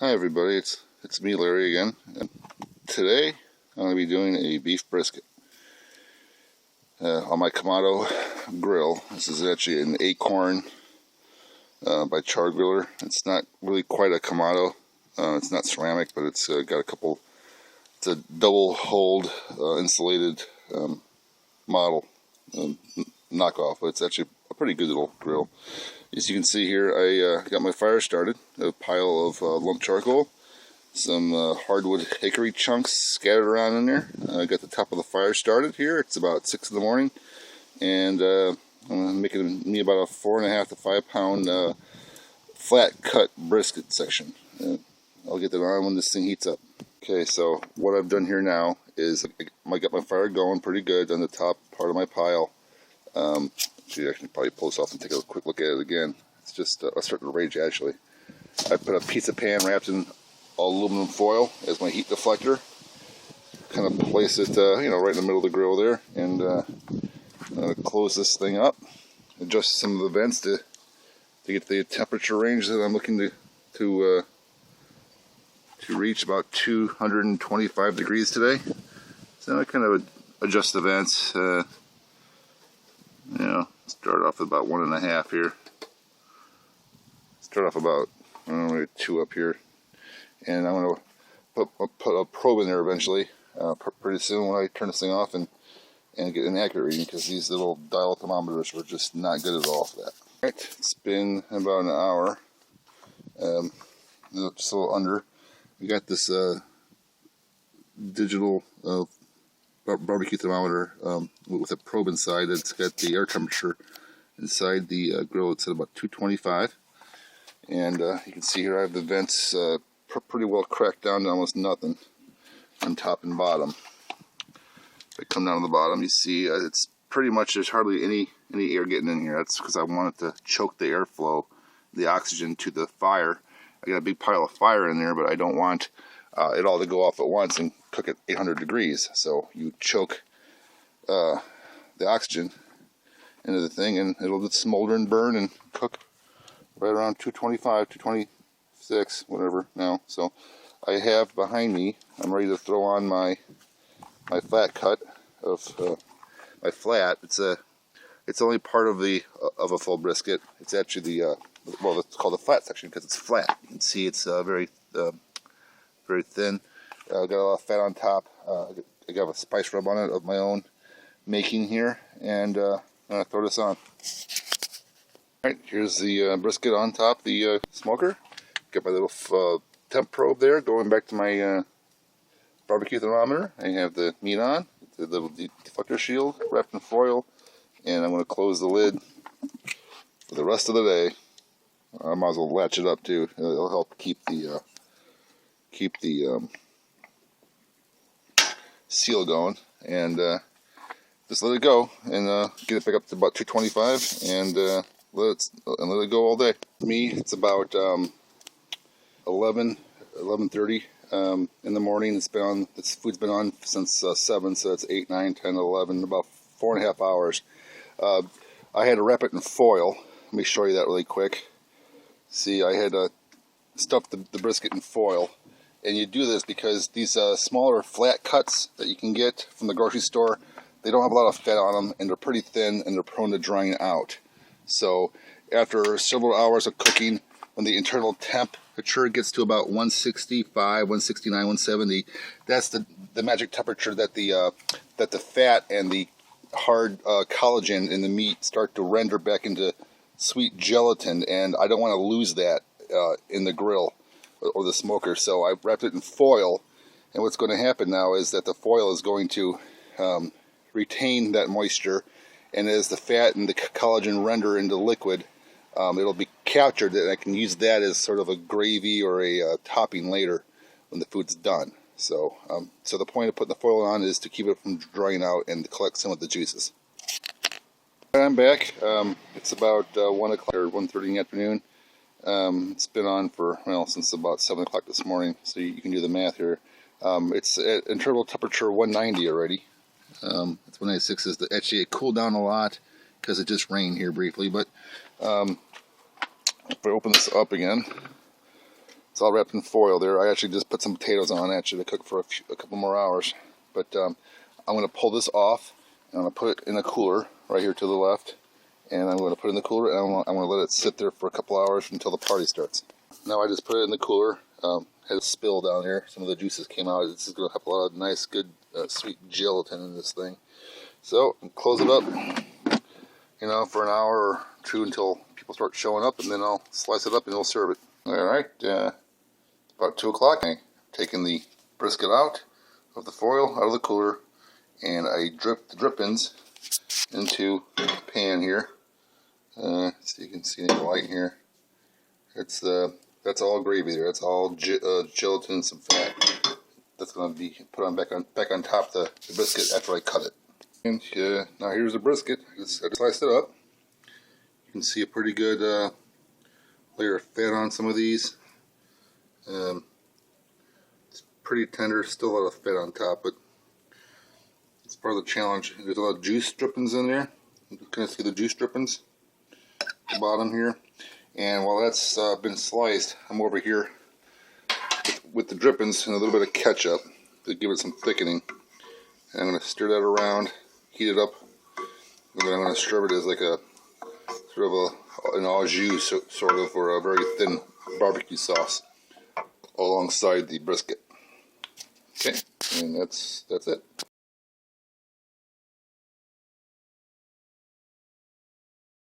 Hi everybody, it's me Larry again, and today I'm going to be doing a beef brisket on my Kamado grill. This is actually an Akorn by Char Griller. It's not really quite a Kamado, it's not ceramic, but it's got a couple, it's a double hold insulated model knockoff, but it's actually a pretty good little grill. As you can see here, I got my fire started, a pile of lump charcoal, some hardwood hickory chunks scattered around in there. I got the top of the fire started here. It's about 6 in the morning, and I'm making me about a 4.5 to 5 pound flat cut brisket section. I'll get that on when this thing heats up. Okay, so what I've done here now is I got my fire going pretty good on the top part of my pile. So you can probably pull this off and take a quick look at it again. It's just starting to rage actually. I put a pizza pan wrapped in aluminum foil as my heat deflector. Kind of place it, right in the middle of the grill there, and I'm going to close this thing up. Adjust some of the vents to get the temperature range that I'm looking to reach, about 225 degrees today. So I kind of adjust the vents. Start off at about 1.5 here. Start off about, I don't know, maybe 2 up here. And I'm going to put a probe in there eventually, pretty soon when I turn this thing off and get an accurate reading, because these little dial thermometers were just not good at all for that. Alright, it's been about an hour, just a little under. We got this digital barbecue thermometer with a probe inside. It's got the air temperature inside the grill. It's at about 225, and you can see here I have the vents pretty well cracked down to almost nothing on top and bottom. If I come down to the bottom, you see it's pretty much, there's hardly any air getting in here. That's because I wanted to choke the airflow, the oxygen to the fire. I got a big pile of fire in there, but I don't want it all to go off at once and cook at 800 degrees. So you choke the oxygen into the thing, and it'll just smolder and burn and cook right around 225, 226, whatever now. So I have behind me, I'm ready to throw on my flat cut of my flat. It's only part of a full brisket. It's actually it's called the flat section because it's flat. You can see it's very thin. Got a lot of fat on top. I got a spice rub on it of my own making here, and I'm gonna throw this on. Alright, here's the brisket on top the smoker. Got my little temp probe there going back to my barbecue thermometer. I have the meat on, the little deflector shield wrapped in foil, and I'm going to close the lid for the rest of the day. I might as well latch it up too. It'll help keep the seal going, and just let it go and get it back up to about 225, and let it go all day. For me, it's about 11:30 in the morning. This food's been on since 7, so it's 8, 9, 10, 11, about 4.5 hours. I had to wrap it in foil. Let me show you that really quick. See, I had stuffed the brisket in foil. And you do this because these smaller flat cuts that you can get from the grocery store, they don't have a lot of fat on them, and they're pretty thin, and they're prone to drying out. So after several hours of cooking, when the internal temperature gets to about 165, 169, 170, that's the magic temperature that the fat and the hard collagen in the meat start to render back into sweet gelatin, and I don't want to lose that in the grill or the smoker. So I wrapped it in foil, and what's going to happen now is that the foil is going to retain that moisture, and as the fat and the collagen render into liquid, it'll be captured, and I can use that as sort of a gravy or a topping later when the food's done. So the point of putting the foil on is to keep it from drying out and to collect some of the juices. I'm back. It's about 1 o'clock or 1:30 in the afternoon. It's been on for, since about 7 o'clock this morning, so you can do the math here. It's at internal temperature 190 already. It's 196. Actually, it cooled down a lot because it just rained here briefly, but if I open this up again, It's all wrapped in foil there. I actually just put some potatoes on actually to cook for a couple more hours. But I'm going to pull this off, and I'm going to put it in a cooler right here to the left. And I'm going to put it in the cooler, and I'm going to let it sit there for a couple hours until the party starts. Now I just put it in the cooler. Had a spill down here. Some of the juices came out. This is going to have a lot of nice, good, sweet gelatin in this thing. So close it up, for an hour or two until people start showing up, and then I'll slice it up and we'll serve it. All right, about 2 o'clock. I'm taking the brisket out of the foil, out of the cooler, and I drip the drippings into the pan here. So you can see in the light here. That's all gravy there. That's all gelatin and some fat. That's going to be put on back on top of the brisket after I cut it. And now here's the brisket. I just sliced it up. You can see a pretty good layer of fat on some of these. It's pretty tender, still a lot of fat on top, but it's part of the challenge. There's a lot of juice drippings in there. You can kind of see the juice drippings at the bottom here. And while that's been sliced, I'm over here with the drippings and a little bit of ketchup to give it some thickening. And I'm going to stir that around, heat it up, and then I'm going to serve it as like a sort of an au jus sort of, or a very thin barbecue sauce alongside the brisket. Okay, and that's it.